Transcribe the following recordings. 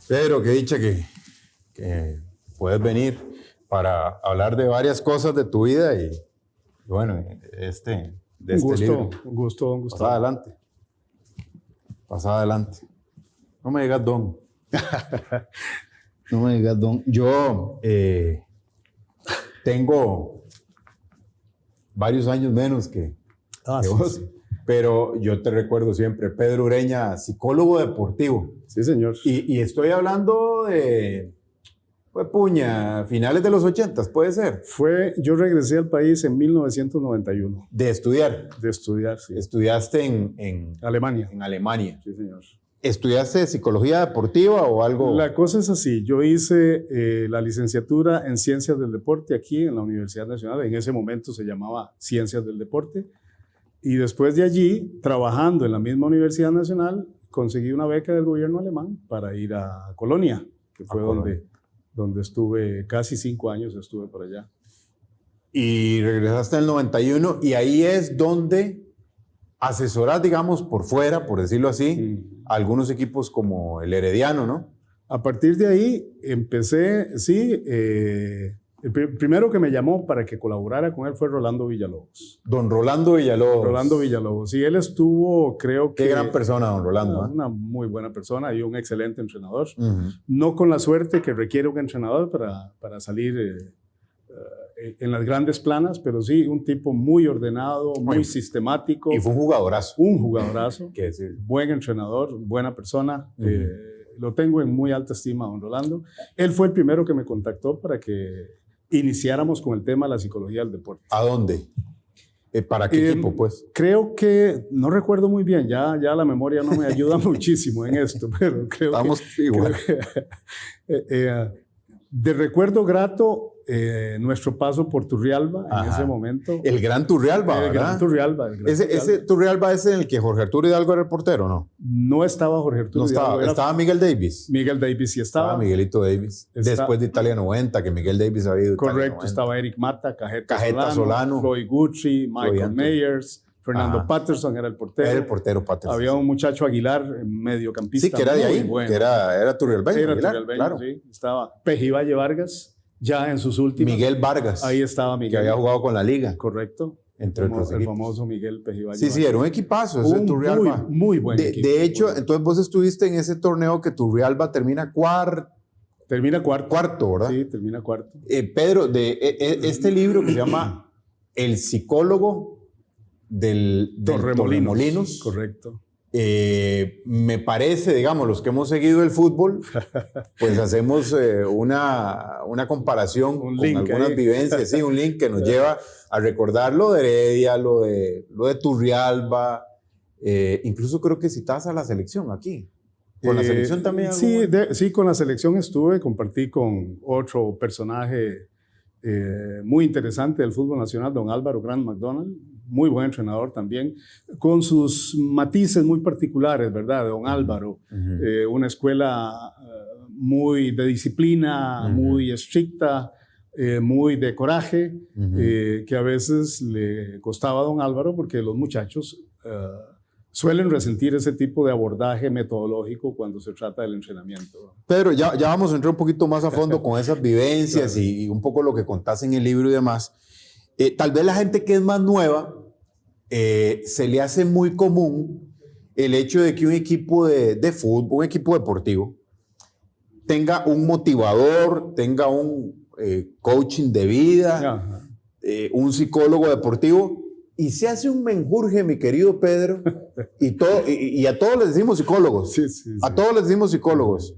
Pedro, qué dicha que puedes venir para hablar de varias cosas de tu vida y bueno, de este libro. Un gusto, don Gustavo. Pasa adelante. No me digas don. No me digas don. Yo tengo varios años menos que vos. Sí. Pero yo te recuerdo siempre, Pedro Ureña, psicólogo deportivo. Sí, señor. Y estoy hablando de, finales de los 80, ¿puede ser? Yo regresé al país en 1991. De estudiar. De estudiar, sí. ¿Estudiaste en Alemania? En Alemania. Sí, señor. ¿Estudiaste psicología deportiva o algo? La cosa es así, yo hice la licenciatura en Ciencias del Deporte aquí en la Universidad Nacional, en ese momento se llamaba Ciencias del Deporte, y después de allí, trabajando en la misma Universidad Nacional, conseguí una beca del gobierno alemán para ir a Colonia, que fue donde estuve casi 5 años, estuve por allá. Y regresaste en el 91 y ahí es donde asesorás, digamos, por fuera, por decirlo así, a algunos equipos como el Herediano, ¿no? A partir de ahí empecé, sí, el primero que me llamó para que colaborara con él fue Rolando Villalobos. Don Rolando Villalobos. Rolando Villalobos. Sí, él estuvo, creo que... Qué gran persona, don Rolando. Una muy buena persona y un excelente entrenador. No con la suerte que requiere un entrenador para salir en las grandes planas, pero sí, un tipo muy ordenado, muy sistemático. Y fue un jugadorazo. Un jugadorazo. ¿Qué decir? Buen entrenador, buena persona. Lo tengo en muy alta estima, don Rolando. Él fue el primero que me contactó para que iniciáramos con el tema de la psicología del deporte. ¿A dónde? ¿Para qué equipo, pues? Creo que, no recuerdo muy bien, ya la memoria no me ayuda muchísimo en esto, pero creo Estamos igual. De recuerdo grato, nuestro paso por Turrialba en ese momento. El Gran Turrialba, El Gran Turrialba. Ese Turrialba es en el que Jorge Arturo Hidalgo era el portero, ¿no? No estaba Jorge Arturo Hidalgo. Estaba Miguel Davis. Miguel Davis sí estaba. Miguelito Davis. Después de Italia 90, que Miguel Davis había ido a Italia 90. Estaba Eric Mata, Cajeta Solano, Floyd Gucci, Michael Myers, Fernando Patterson era el portero. Era el portero Patterson. Había un muchacho Aguilar, mediocampista. Sí, que era de ahí, bueno. que era Turrialbeño. Era Turrialbeño, claro. Sí. Estaba Peji Valle Vargas, ya en sus últimos. Miguel Vargas. Ahí estaba Miguel. Que había jugado con la liga. Correcto. Entre el famoso Miguel Peji Valle Vargas. Sí, era un equipazo ese Turrialba. Muy buen equipo. De hecho, entonces vos estuviste en ese torneo que Turrialba termina cuarto. Cuarto, ¿verdad? Sí, termina cuarto. Pedro, este libro que se llama El psicólogo del Torremolinos. Correcto. Me parece, digamos, los que hemos seguido el fútbol, pues hacemos una comparación con algunas vivencias, sí, un link que nos lleva a recordar lo de Heredia, lo de Turrialba, incluso creo que citas a la selección aquí. ¿Con la selección también? Sí, con la selección estuve, compartí con otro personaje muy interesante del fútbol nacional, don Álvaro Grant McDonald, muy buen entrenador también, con sus matices muy particulares, ¿verdad? Don Álvaro, una escuela muy de disciplina, muy estricta, muy de coraje, que a veces le costaba a don Álvaro porque los muchachos suelen resentir ese tipo de abordaje metodológico cuando se trata del entrenamiento. Pedro, ya vamos a entrar un poquito más a fondo con esas vivencias y un poco lo que contás en el libro y demás. Tal vez la gente que es más nueva se le hace muy común el hecho de que un equipo de fútbol, un equipo deportivo, tenga un motivador, tenga un coaching de vida, un psicólogo deportivo, y se hace un menjurje, mi querido Pedro, y a todos les decimos psicólogos. Sí. A todos les decimos psicólogos.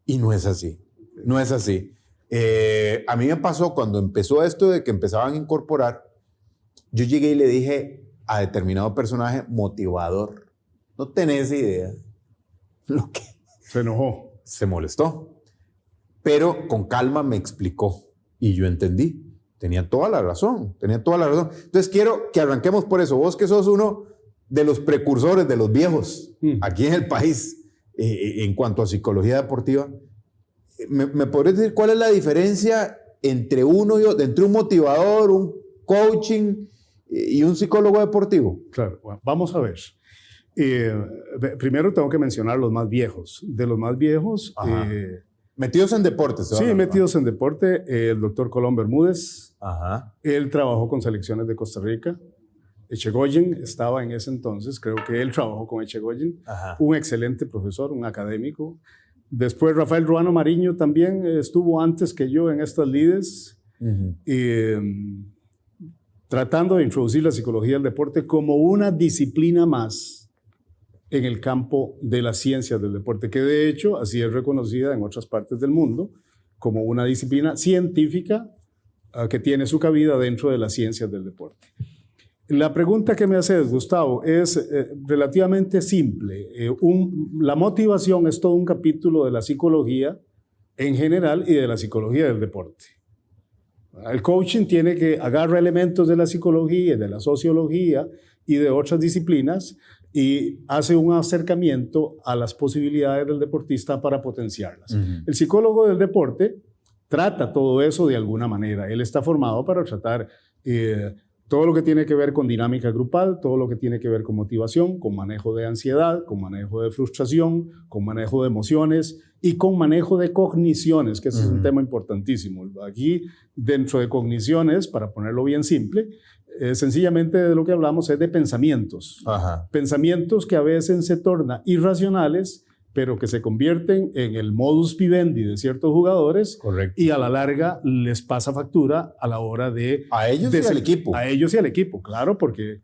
Y no es así. No es así. A mí me pasó cuando empezó esto de que empezaban a incorporar, yo llegué y le dije a determinado personaje, motivador. No tenés idea. Lo que se enojó. Se molestó. Pero con calma me explicó. Y yo entendí. Tenía toda la razón. Entonces quiero que arranquemos por eso. Vos que sos uno de los precursores de los viejos aquí en el país en cuanto a psicología deportiva, ¿me podrías decir cuál es la diferencia entre uno y otro, entre un motivador, un coaching y un psicólogo deportivo? Claro, bueno, vamos a ver. Primero tengo que mencionar los más viejos. De los más viejos... metidos en deportes. Sí, metidos en deporte. El doctor Colón Bermúdez. Ajá. Él trabajó con selecciones de Costa Rica. Echegoyen estaba en ese entonces. Creo que él trabajó con Echegoyen. Ajá. Un excelente profesor, un académico. Después Rafael Ruano Mariño también estuvo antes que yo en estas lides. Tratando de introducir la psicología del deporte como una disciplina más en el campo de las ciencias del deporte, que de hecho así es reconocida en otras partes del mundo como una disciplina científica que tiene su cabida dentro de las ciencias del deporte. La pregunta que me haces, Gustavo, es relativamente simple. La motivación es todo un capítulo de la psicología en general y de la psicología del deporte. El coaching tiene que agarrar elementos de la psicología, de la sociología y de otras disciplinas y hace un acercamiento a las posibilidades del deportista para potenciarlas. El psicólogo del deporte trata todo eso de alguna manera. Él está formado para tratar todo lo que tiene que ver con dinámica grupal, todo lo que tiene que ver con motivación, con manejo de ansiedad, con manejo de frustración, con manejo de emociones y con manejo de cogniciones, que ese es un tema importantísimo. Aquí, dentro de cogniciones, para ponerlo bien simple, sencillamente de lo que hablamos es de pensamientos. Ajá. Pensamientos que a veces se tornan irracionales, pero que se convierten en el modus vivendi de ciertos jugadores. Correcto. Y a la larga les pasa factura a la hora de... A ellos y al equipo. A ellos y al equipo, claro, porque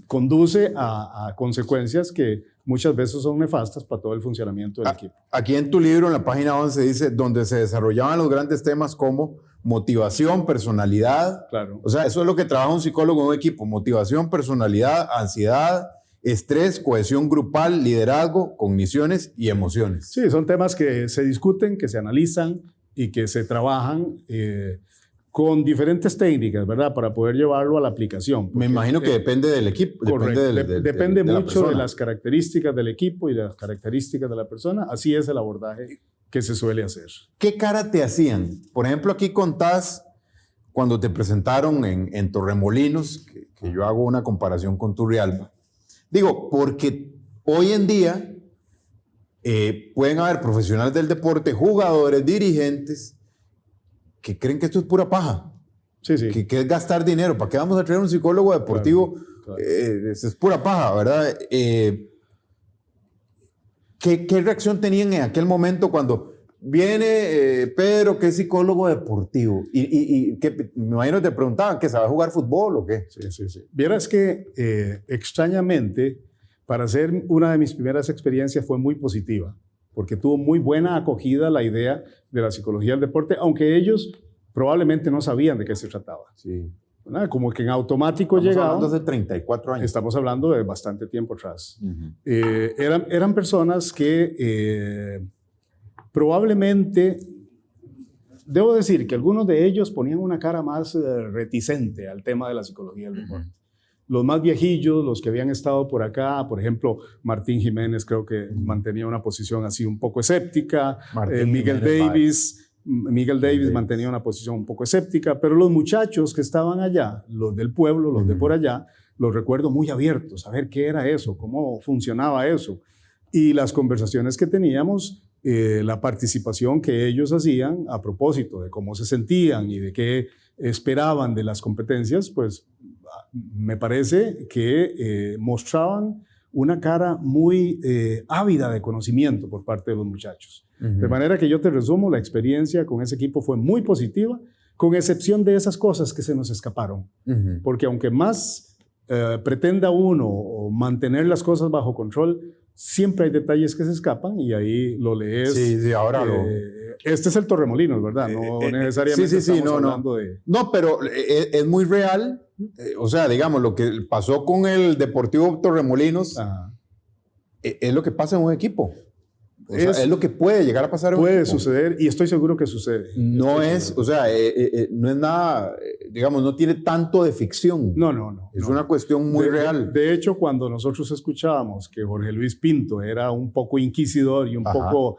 conduce a consecuencias que muchas veces son nefastas para todo el funcionamiento del equipo. Aquí en tu libro, en la página 11, dice, donde se desarrollaban los grandes temas como motivación, personalidad. Claro. O sea, eso es lo que trabaja un psicólogo en un equipo. Motivación, personalidad, ansiedad, estrés, cohesión grupal, liderazgo, cogniciones y emociones. Sí, son temas que se discuten, que se analizan y que se trabajan con diferentes técnicas, ¿verdad? Para poder llevarlo a la aplicación. Me imagino que depende del equipo. Correcto. Depende mucho de las características del equipo y de las características de la persona. Así es el abordaje que se suele hacer. ¿Qué cara te hacían? Por ejemplo, aquí contás cuando te presentaron en Torremolinos, que yo hago una comparación con Turrialba. Digo, porque hoy en día pueden haber profesionales del deporte, jugadores, dirigentes, que creen que esto es pura paja. Sí, sí. Que es gastar dinero. ¿Para qué vamos a traer un psicólogo deportivo? Claro. Es pura paja, ¿verdad? ¿Qué reacción tenían en aquel momento cuando viene Pedro, que es psicólogo deportivo? Y que, me imagino te preguntaban, ¿que sabe jugar fútbol o qué? Sí, sí, sí. Vieras que extrañamente, para ser una de mis primeras experiencias fue muy positiva, porque tuvo muy buena acogida la idea de la psicología del deporte, aunque ellos probablemente no sabían de qué se trataba. Sí. ¿Verdad? Como que en automático llegaban. Estamos hablando de 34 años. Estamos hablando de bastante tiempo atrás. Eran personas que probablemente, debo decir que algunos de ellos ponían una cara más reticente al tema de la psicología del deporte. Los más viejillos, los que habían estado por acá, por ejemplo, Martín Jiménez creo que mantenía una posición así un poco escéptica, Miguel Davis mantenía una posición un poco escéptica, pero los muchachos que estaban allá, los del pueblo, los de por allá, los recuerdo muy abiertos, a ver qué era eso, cómo funcionaba eso. Y las conversaciones que teníamos, la participación que ellos hacían a propósito de cómo se sentían y de qué esperaban de las competencias, pues me parece que mostraban una cara muy ávida de conocimiento por parte de los muchachos. De manera que yo te resumo, la experiencia con ese equipo fue muy positiva, con excepción de esas cosas que se nos escaparon. Porque aunque más pretenda uno mantener las cosas bajo control, siempre hay detalles que se escapan y ahí lo lees. Sí, ahora este es el Torremolinos, ¿verdad? No necesariamente estamos hablando de... No, pero es muy real. O sea, digamos, lo que pasó con el Deportivo Torremolinos es lo que pasa en un equipo. O sea, es lo que puede llegar a pasar en un equipo. Puede suceder y estoy seguro que sucede. No es nada, digamos, no tiene tanto de ficción. No. Es una cuestión muy real. De hecho, cuando nosotros escuchábamos que Jorge Luis Pinto era un poco inquisidor y un poco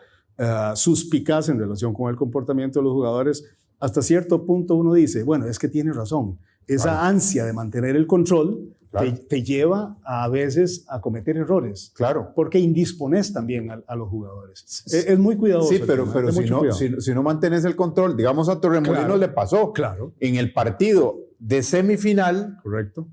suspicaz en relación con el comportamiento de los jugadores, hasta cierto punto uno dice, bueno, es que tiene razón. esa ansia de mantener el control, Claro. te lleva a veces a cometer errores. Claro. Porque indispones también a los jugadores. Es muy cuidadoso. Sí, pero es si mucho no, cuidado. si no mantienes el control, digamos a Torremolinos Claro. le pasó. Claro. En el partido de semifinal, Correcto.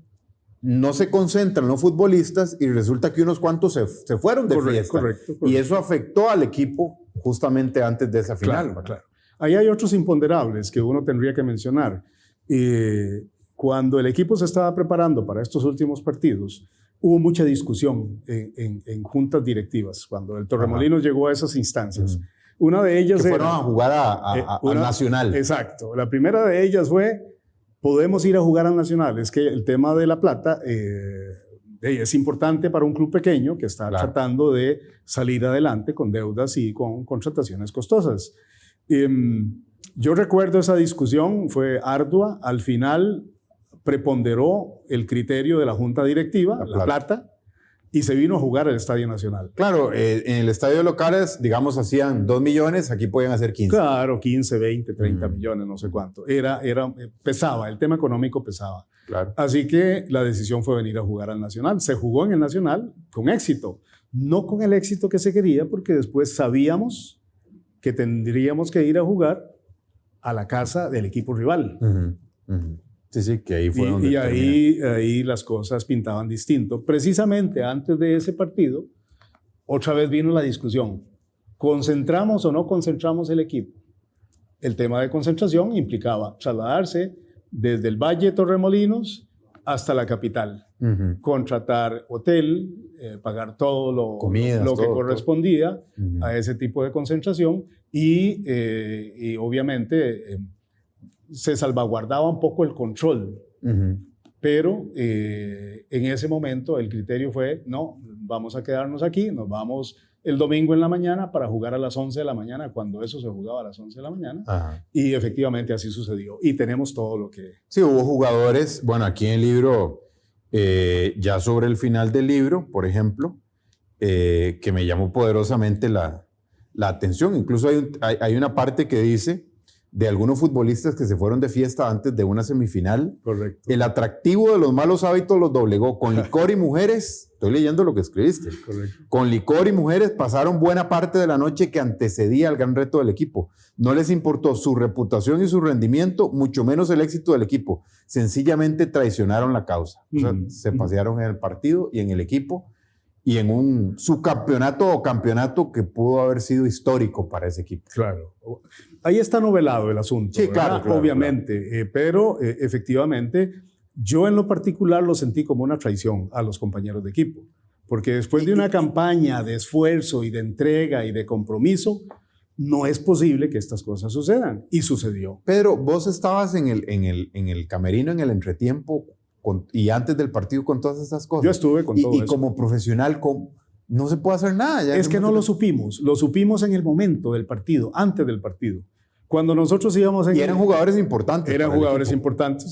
no se concentran los futbolistas y resulta que unos cuantos se fueron de fiesta. Correcto. Y eso afectó al equipo justamente antes de esa final. Claro, claro. Ahí hay otros imponderables que uno tendría que mencionar. Cuando el equipo se estaba preparando para estos últimos partidos, hubo mucha discusión en juntas directivas, cuando el Torremolinos llegó a esas instancias. Una de ellas Que era... fueron a jugar al Nacional. Exacto. La primera de ellas fue, podemos ir a jugar al Nacional. Es que el tema de la plata es importante para un club pequeño que está tratando de salir adelante con deudas y con contrataciones costosas. Yo recuerdo esa discusión, fue ardua. Al final preponderó el criterio de la junta directiva, la plata, y se vino a jugar al Estadio Nacional. Claro, en el estadio de locales, digamos, hacían 2 millones, aquí podían hacer 15. Claro, 15, 20, 30 millones, no sé cuánto. Pesaba, el tema económico pesaba. Claro. Así que la decisión fue venir a jugar al Nacional. Se jugó en el Nacional con éxito. No con el éxito que se quería, porque después sabíamos que tendríamos que ir a jugar a la casa del equipo rival. Sí, que ahí fue donde y ahí las cosas pintaban distinto. Precisamente antes de ese partido, otra vez vino la discusión. ¿Concentramos o no concentramos el equipo? El tema de concentración implicaba trasladarse desde el Valle de Torremolinos hasta la capital. Contratar hotel, pagar todo lo que correspondía a ese tipo de concentración y obviamente... se salvaguardaba un poco el control, pero en ese momento el criterio fue, no, vamos a quedarnos aquí, nos vamos el domingo en la mañana para jugar a las 11 de la mañana, cuando eso se jugaba a las 11 de la mañana, y efectivamente así sucedió, y tenemos todo lo que... Sí, hubo jugadores, bueno, aquí en el libro, ya sobre el final del libro, por ejemplo, que me llamó poderosamente la atención, incluso hay una parte que dice... de algunos futbolistas que se fueron de fiesta antes de una semifinal. Correcto. El atractivo de los malos hábitos los doblegó. Con licor y mujeres, estoy leyendo lo que escribiste. Correcto. Con licor y mujeres pasaron buena parte de la noche que antecedía al gran reto del equipo. No les importó su reputación y su rendimiento, mucho menos el éxito del equipo. Sencillamente traicionaron la causa. O sea, se pasearon en el partido y en el equipo y en un subcampeonato o campeonato que pudo haber sido histórico para ese equipo. Claro. Ahí está novelado el asunto. Sí, claro, obviamente. Claro. Pero efectivamente, yo en lo particular lo sentí como una traición a los compañeros de equipo. Porque después de una campaña de esfuerzo y de entrega y de compromiso, no es posible que estas cosas sucedan. Y sucedió. Pedro, vos estabas en el camerino, en el entretiempo, y antes del partido con todas estas cosas. Yo estuve con todo eso. Y como profesional, no se puede hacer nada. Ya es que no lo supimos en el momento del partido, antes del partido. Cuando nosotros íbamos en... Y eran jugadores importantes. Eran jugadores importantes.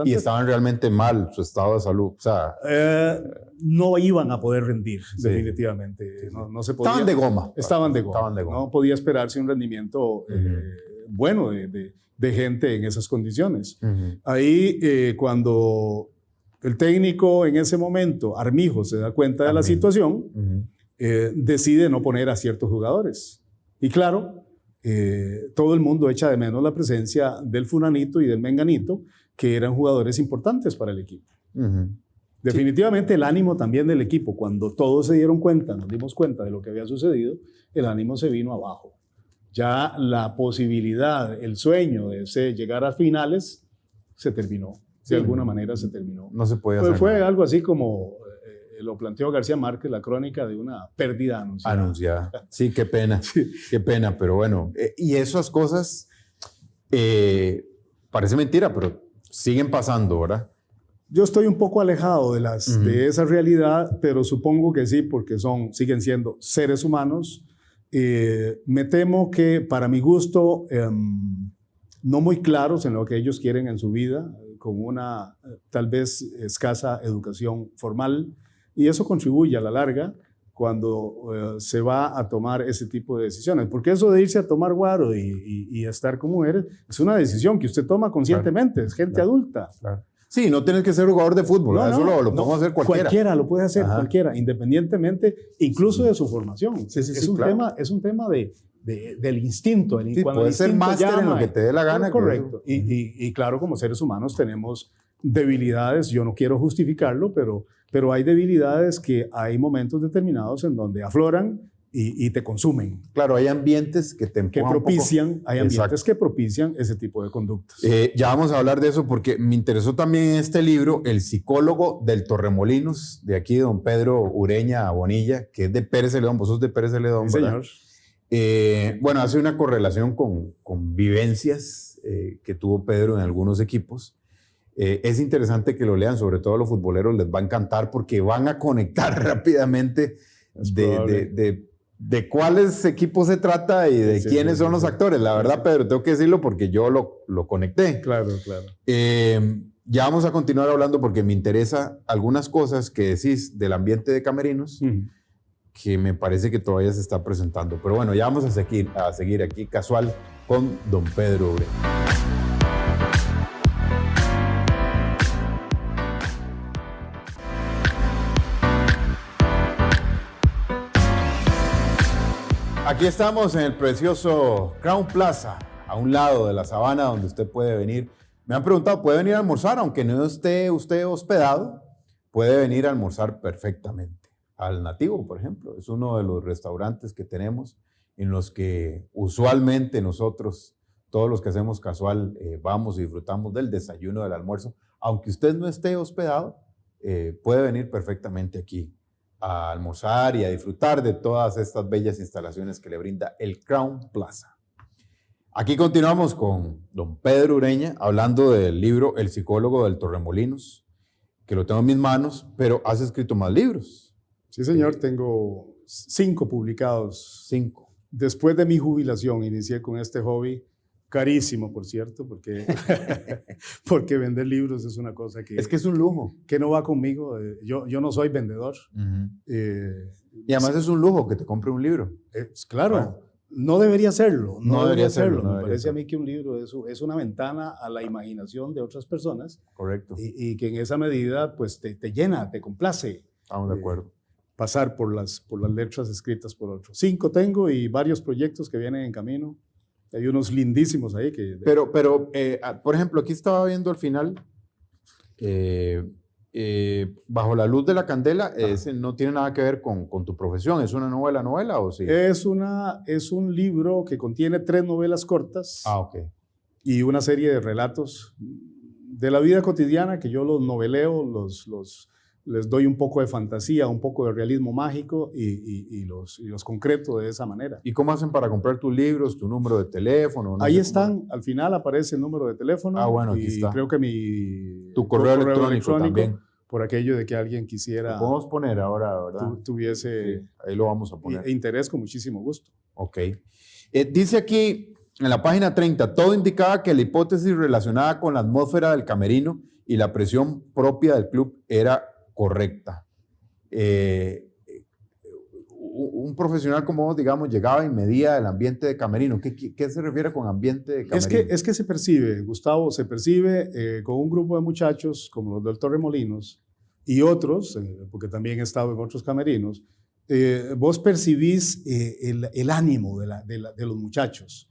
Y estaban realmente mal, su estado de salud. O sea, no iban a poder rendir, definitivamente. No se podía. Estaban de goma. Estaban de goma. No podía esperarse un rendimiento bueno de gente en esas condiciones. Ahí, cuando el técnico en ese momento, Armijo, se da cuenta de la situación, decide no poner a ciertos jugadores. Y claro, todo el mundo echa de menos la presencia del fulanito y del menganito, que eran jugadores importantes para el equipo. Definitivamente el ánimo también del equipo, cuando todos se dieron cuenta, nos dimos cuenta de lo que había sucedido, el ánimo se vino abajo. Ya la posibilidad, el sueño de llegar a finales se terminó. De alguna manera se terminó. No se podía hacer Fue nada. algo así como lo planteó García Márquez, la crónica de una pérdida anunciada. Sí, qué pena. Sí. Qué pena, pero bueno. Y esas cosas, parece mentira, pero siguen pasando, ¿verdad? Yo estoy un poco alejado de esa realidad, pero supongo que sí, porque siguen siendo seres humanos. Me temo que, para mi gusto, no muy claros en lo que ellos quieren en su vida, con una tal vez escasa educación formal, y eso contribuye a la larga cuando se va a tomar ese tipo de decisiones. Porque eso de irse a tomar guaro y estar con mujeres es una decisión que usted toma conscientemente, claro, es gente adulta. Claro. Sí, no tienes que ser jugador de fútbol, no, eso lo podemos hacer cualquiera. Cualquiera lo puede hacer, cualquiera, independientemente incluso de su formación. Sí, es un tema del instinto. Puedes ser máster en lo que te dé la gana. Correcto. Y claro, como seres humanos tenemos debilidades, yo no quiero justificarlo, pero hay debilidades que hay momentos determinados en donde afloran y te consumen. Claro, hay ambientes que te propician, hay ambientes que propician ese tipo de conductas. Ya vamos a hablar de eso porque me interesó también en este libro El psicólogo del Torremolinos, de aquí de don Pedro Ureña Bonilla, que es de Pérez Celedón. Vos sos de Pérez Celedón, sí, ¿verdad? Señor. Bueno, hace una correlación con vivencias que tuvo Pedro en algunos equipos. Es interesante que lo lean, sobre todo a los futboleros les va a encantar porque van a conectar rápidamente de cuáles equipos se trata y de quiénes son los actores. La verdad, Pedro, tengo que decirlo porque yo lo conecté. Claro, claro. Ya vamos a continuar hablando porque me interesa algunas cosas que decís del ambiente de camerinos que me parece que todavía se está presentando. Pero bueno, ya vamos a seguir aquí casual con don Pedro Ureña. Aquí estamos en el precioso Crown Plaza, a un lado de la sabana donde usted puede venir. Me han preguntado, ¿puede venir a almorzar? Aunque no esté usted hospedado, puede venir a almorzar perfectamente. Al Nativo, por ejemplo, es uno de los restaurantes que tenemos en los que usualmente nosotros, todos los que hacemos casual, vamos y disfrutamos del desayuno, del almuerzo. Aunque usted no esté hospedado, puede venir perfectamente aquí a almorzar y a disfrutar de todas estas bellas instalaciones que le brinda el Crown Plaza. Aquí continuamos con don Pedro Ureña hablando del libro El psicólogo del Torremolinos, que lo tengo en mis manos, pero has escrito más libros. Sí, señor, tengo 5 publicados. 5. Después de mi jubilación inicié con este hobby, carísimo, por cierto, porque vender libros es una cosa que... Es que es un lujo. Que no va conmigo. Yo no soy vendedor. Y además es un lujo que te compre un libro. Claro, no debería serlo. No debería serlo. Me parece a mí que un libro es una ventana a la imaginación de otras personas. Correcto. Y que en esa medida pues, te llena, te complace. Estamos de acuerdo. Pasar por las letras escritas por otros. 5 tengo y varios proyectos que vienen en camino. Hay unos lindísimos ahí que... Pero por ejemplo, aquí estaba viendo al final, Bajo la luz de la candela, ese no tiene nada que ver con tu profesión. ¿Es una novela o sí? Es un libro que contiene 3 novelas cortas. Ok. Y una serie de relatos de la vida cotidiana que yo los noveleo, les doy un poco de fantasía, un poco de realismo mágico y los concreto de esa manera. ¿Y cómo hacen para comprar tus libros, tu número de teléfono? No Ahí están, al final aparece el número de teléfono. Bueno, aquí está. Creo que tu correo electrónico también. Por aquello de que alguien quisiera... Lo podemos poner ahora, ¿verdad? Tuviese... Sí, ahí lo vamos a poner. Interés, con muchísimo gusto. Ok. Dice aquí, en la página 30, todo indicaba que la hipótesis relacionada con la atmósfera del camerino y la presión propia del club era correcta. Un profesional como vos, digamos, llegaba y medía el ambiente de camerino. ¿Qué se refiere con ambiente de camerino? Es que se percibe, Gustavo, se percibe con un grupo de muchachos como los del Torremolinos y otros, porque también he estado en otros camerinos, vos percibís el ánimo de los muchachos.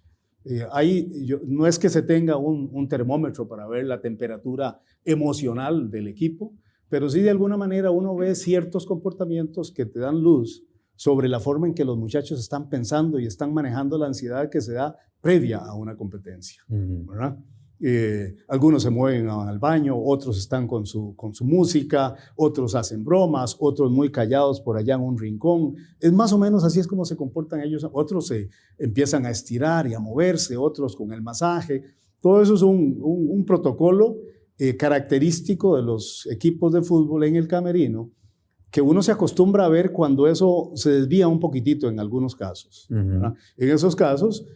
No es que se tenga un termómetro para ver la temperatura emocional del equipo, pero sí de alguna manera uno ve ciertos comportamientos que te dan luz sobre la forma en que los muchachos están pensando y están manejando la ansiedad que se da previa a una competencia, ¿verdad? Algunos se mueven al baño, otros están con su música, otros hacen bromas, otros muy callados por allá en un rincón. Es más o menos así es como se comportan ellos. Otros se empiezan a estirar y a moverse, otros con el masaje. Todo eso es un protocolo característico de los equipos de fútbol en el camerino, que uno se acostumbra a ver cuando eso se desvía un poquitito en algunos casos. En esos casos,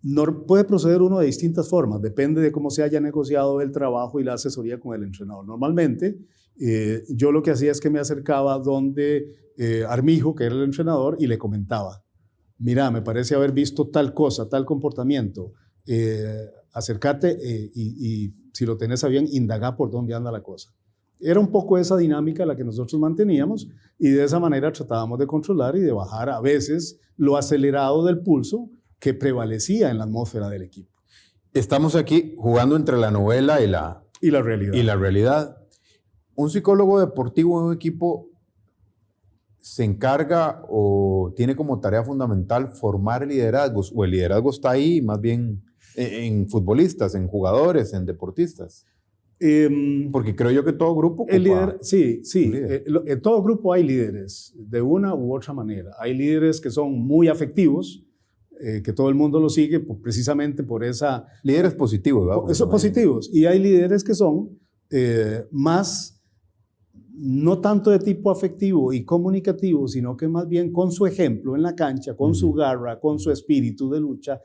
no puede proceder uno de distintas formas, depende de cómo se haya negociado el trabajo y la asesoría con el entrenador. Normalmente, yo lo que hacía es que me acercaba donde Armijo, que era el entrenador, y le comentaba, mira, me parece haber visto tal cosa, tal comportamiento, acércate y si lo tenés a bien, indagá por dónde anda la cosa. Era un poco esa dinámica la que nosotros manteníamos y de esa manera tratábamos de controlar y de bajar a veces lo acelerado del pulso que prevalecía en la atmósfera del equipo. Estamos aquí jugando entre la novela y la realidad. Y la realidad. Un psicólogo deportivo de un equipo se encarga o tiene como tarea fundamental formar liderazgos, o el liderazgo está ahí más bien en futbolistas, en jugadores, en deportistas. Porque creo yo que todo grupo ocupa sí. En todo grupo hay líderes, de una u otra manera. Hay líderes que son muy afectivos, que todo el mundo los sigue precisamente por esa... Líderes positivos, ¿verdad? Esos positivos. Y hay líderes que son más, no tanto de tipo afectivo y comunicativo, sino que más bien con su ejemplo en la cancha, con su garra, con su espíritu de lucha,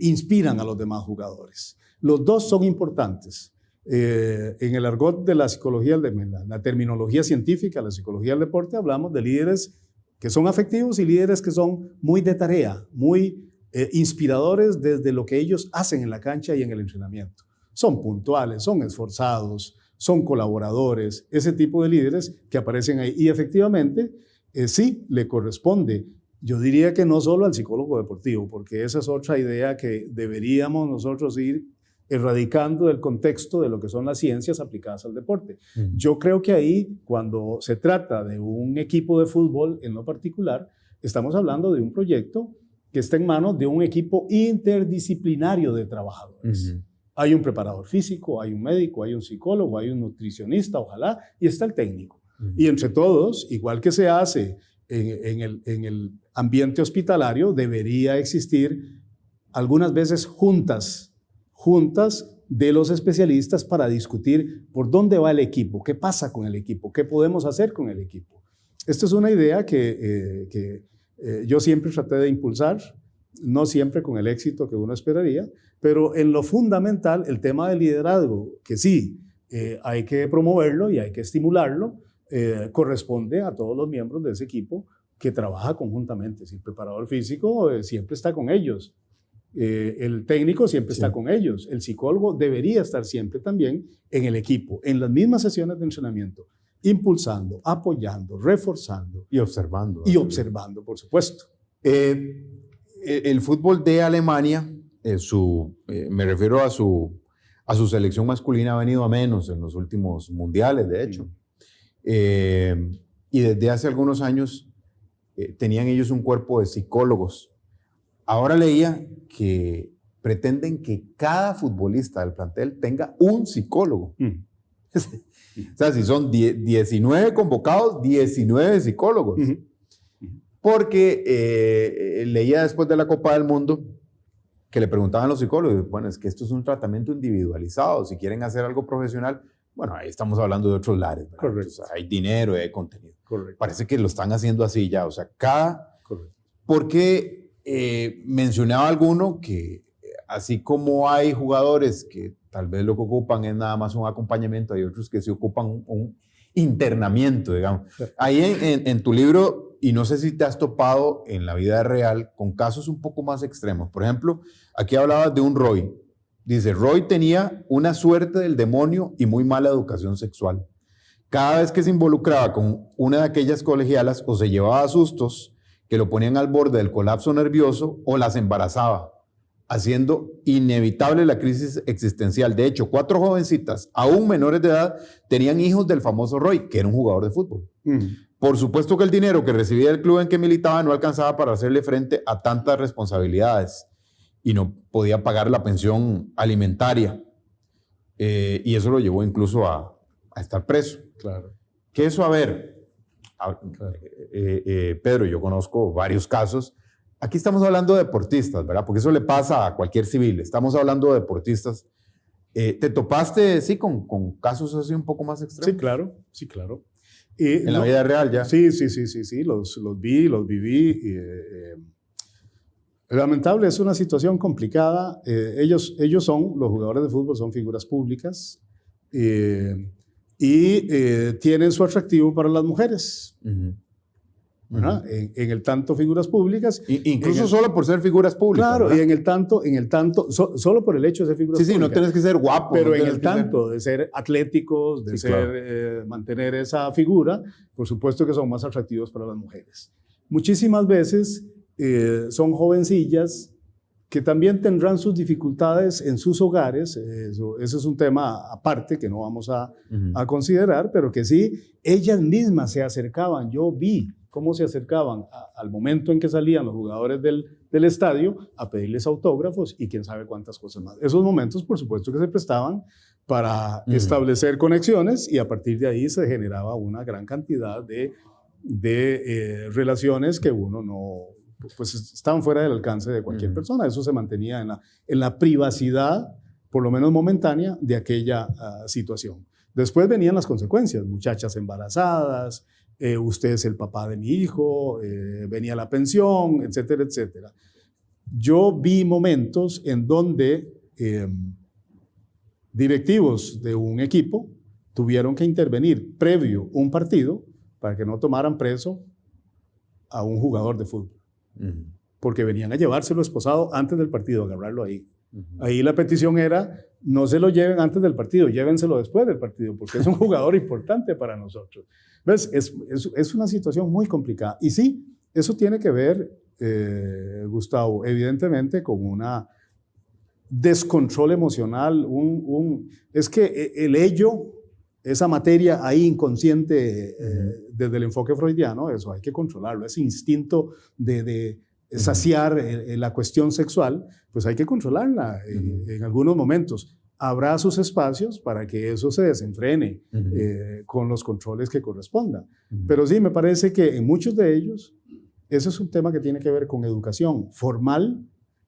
inspiran a los demás jugadores. Los dos son importantes. En el argot de la psicología, la terminología científica, la psicología del deporte, hablamos de líderes que son afectivos y líderes que son muy de tarea, muy inspiradores desde lo que ellos hacen en la cancha y en el entrenamiento. Son puntuales, son esforzados, son colaboradores, ese tipo de líderes que aparecen ahí. Y efectivamente, sí, le corresponde, yo diría que no solo al psicólogo deportivo, porque esa es otra idea que deberíamos nosotros ir erradicando del contexto de lo que son las ciencias aplicadas al deporte. Yo creo que ahí, cuando se trata de un equipo de fútbol en lo particular, estamos hablando de un proyecto que está en manos de un equipo interdisciplinario de trabajadores. Hay un preparador físico, hay un médico, hay un psicólogo, hay un nutricionista, ojalá, y está el técnico. Y entre todos, igual que se hace en el ambiente hospitalario, debería existir algunas veces juntas de los especialistas para discutir por dónde va el equipo, qué pasa con el equipo, qué podemos hacer con el equipo. Esta es una idea que yo siempre traté de impulsar, no siempre con el éxito que uno esperaría, pero en lo fundamental, el tema del liderazgo, que sí, hay que promoverlo y hay que estimularlo, corresponde a todos los miembros de ese equipo que trabaja conjuntamente. Si el preparador físico siempre está con ellos, el técnico siempre está con ellos, el psicólogo debería estar siempre también en el equipo, en las mismas sesiones de entrenamiento, impulsando, apoyando, reforzando. Y observando. Y observando, por supuesto. El fútbol de Alemania, me refiero a su selección masculina, ha venido a menos en los últimos mundiales, de hecho. Y desde hace algunos años tenían ellos un cuerpo de psicólogos. Ahora leía que pretenden que cada futbolista del plantel tenga un psicólogo. O sea, si son 19 convocados, 19 psicólogos. Porque leía después de la Copa del Mundo que le preguntaban a los psicólogos, bueno, es que esto es un tratamiento individualizado, si quieren hacer algo profesional, bueno, ahí estamos hablando de otros lares, ¿verdad? Correcto. Entonces, hay dinero y hay contenido. Correcto. Parece que lo están haciendo así ya, o sea, Correcto. Porque mencionaba alguno que así como hay jugadores que tal vez lo que ocupan es nada más un acompañamiento, hay otros que se ocupan un internamiento, digamos. Ahí en tu libro, y no sé si te has topado en la vida real con casos un poco más extremos. Por ejemplo, aquí hablabas de un Roy. Dice, Roy tenía una suerte del demonio y muy mala educación sexual. Cada vez que se involucraba con una de aquellas colegialas, o se llevaba sustos que lo ponían al borde del colapso nervioso, o las embarazaba, haciendo inevitable la crisis existencial. De hecho, 4 jovencitas, aún menores de edad, tenían hijos del famoso Roy, que era un jugador de fútbol. Por supuesto que el dinero que recibía del club en que militaba no alcanzaba para hacerle frente a tantas responsabilidades y no podía pagar la pensión alimentaria. Y eso lo llevó incluso a estar preso. Claro. Que eso, a ver, Pedro, yo conozco varios casos. Aquí estamos hablando de deportistas, ¿verdad? Porque eso le pasa a cualquier civil. Estamos hablando de deportistas. ¿Te topaste, sí, con casos así un poco más extremos? Sí, claro. ¿En la vida real ya? Sí, los vi, los viví. Lamentable, es una situación complicada. Ellos son, los jugadores de fútbol son figuras públicas y tienen su atractivo para las mujeres. ¿Verdad? En el tanto figuras públicas. Incluso solo por ser figuras públicas. Claro, ¿verdad? y en el tanto, solo por el hecho de ser figuras públicas. Sí, no tienes que ser guapo. Pero no en tienes el que ser- tanto de ser atléticos, de Sí, ser, mantener esa figura, por supuesto que son más atractivos para las mujeres. Muchísimas veces son jovencillas que también tendrán sus dificultades en sus hogares. Ese es un tema aparte que no vamos a considerar, pero que sí, ellas mismas se acercaban. Yo vi cómo se acercaban al momento en que salían los jugadores del estadio a pedirles autógrafos y quién sabe cuántas cosas más. Esos momentos, por supuesto, que se prestaban para establecer conexiones y a partir de ahí se generaba una gran cantidad de relaciones que uno no, pues estaban fuera del alcance de cualquier persona. Eso se mantenía en la privacidad, por lo menos momentánea, de aquella situación. Después venían las consecuencias, muchachas embarazadas, usted es el papá de mi hijo, venía la pensión, etcétera, etcétera. Yo vi momentos en donde directivos de un equipo tuvieron que intervenir previo un partido para que no tomaran preso a un jugador de fútbol, porque venían a llevárselo esposado antes del partido, a agarrarlo ahí. Ahí la petición era, no se lo lleven antes del partido, llévenselo después del partido, porque es un jugador importante para nosotros. ¿Ves? Es una situación muy complicada. Y sí, eso tiene que ver, Gustavo, evidentemente con una descontrol emocional, es que el ello, esa materia ahí inconsciente, desde el enfoque freudiano, eso hay que controlarlo, ese instinto de saciar la cuestión sexual, pues hay que controlarla en algunos momentos. Habrá sus espacios para que eso se desenfrene con los controles que correspondan. Pero sí, me parece que en muchos de ellos, ese es un tema que tiene que ver con educación formal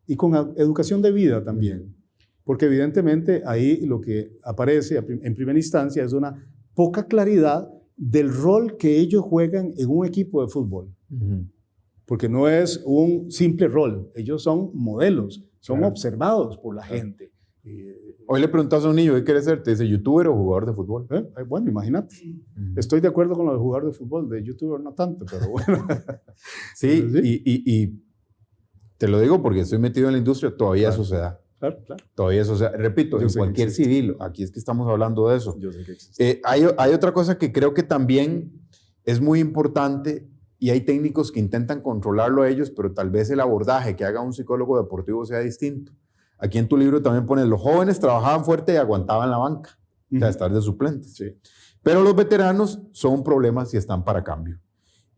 y con educación de vida también. Porque evidentemente ahí lo que aparece en primera instancia es una poca claridad del rol que ellos juegan en un equipo de fútbol. Porque no es un simple rol, ellos son modelos, son observados por la gente. Hoy le preguntas a un niño, ¿qué quiere ser? Te dice, ¿youtuber o jugador de fútbol? Bueno, imagínate. Estoy de acuerdo con lo de jugador de fútbol, de youtuber no tanto, pero bueno. Sí, y te lo digo porque estoy metido en la industria, todavía eso se da. Claro. Todavía eso se da. Repito, Yo en sé cualquier que existe. civil, aquí es que estamos hablando de eso. Yo sé que existe. Hay otra cosa que creo que también es muy importante y hay técnicos que intentan controlarlo a ellos, pero tal vez el abordaje que haga un psicólogo deportivo sea distinto. Aquí en tu libro también pones, los jóvenes trabajaban fuerte y aguantaban la banca, o sea, estar de suplentes. Sí. Pero los veteranos son un problema si están para cambio.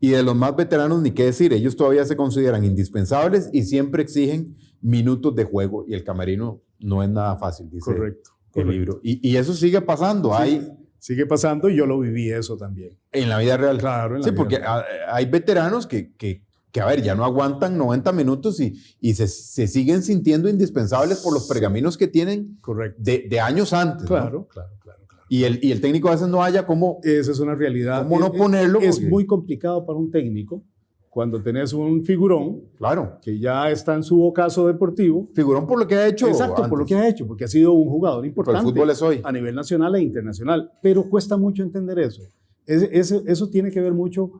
Y de los más veteranos, ni qué decir, ellos todavía se consideran indispensables y siempre exigen minutos de juego y el camerino no es nada fácil, dice Correcto. el libro. Y eso sigue pasando. Sí, sigue pasando y yo lo viví eso también. En la vida real. Claro, en la sí, vida porque real. hay veteranos que, a ver, ya no aguantan 90 minutos y se siguen sintiendo indispensables por los pergaminos que tienen Correcto. de años antes. Claro, ¿no? claro. Y el técnico a veces no haya cómo... Esa es una realidad. ¿Cómo no ponerlo? Es Porque- muy complicado para un técnico cuando tenés un figurón Claro. que ya está en su ocaso deportivo. Figurón por lo que ha hecho. Exacto, por antes. lo que ha hecho, porque ha sido un jugador Pero importante el fútbol es hoy. a nivel nacional e internacional. Pero cuesta mucho entender eso. Eso tiene que ver mucho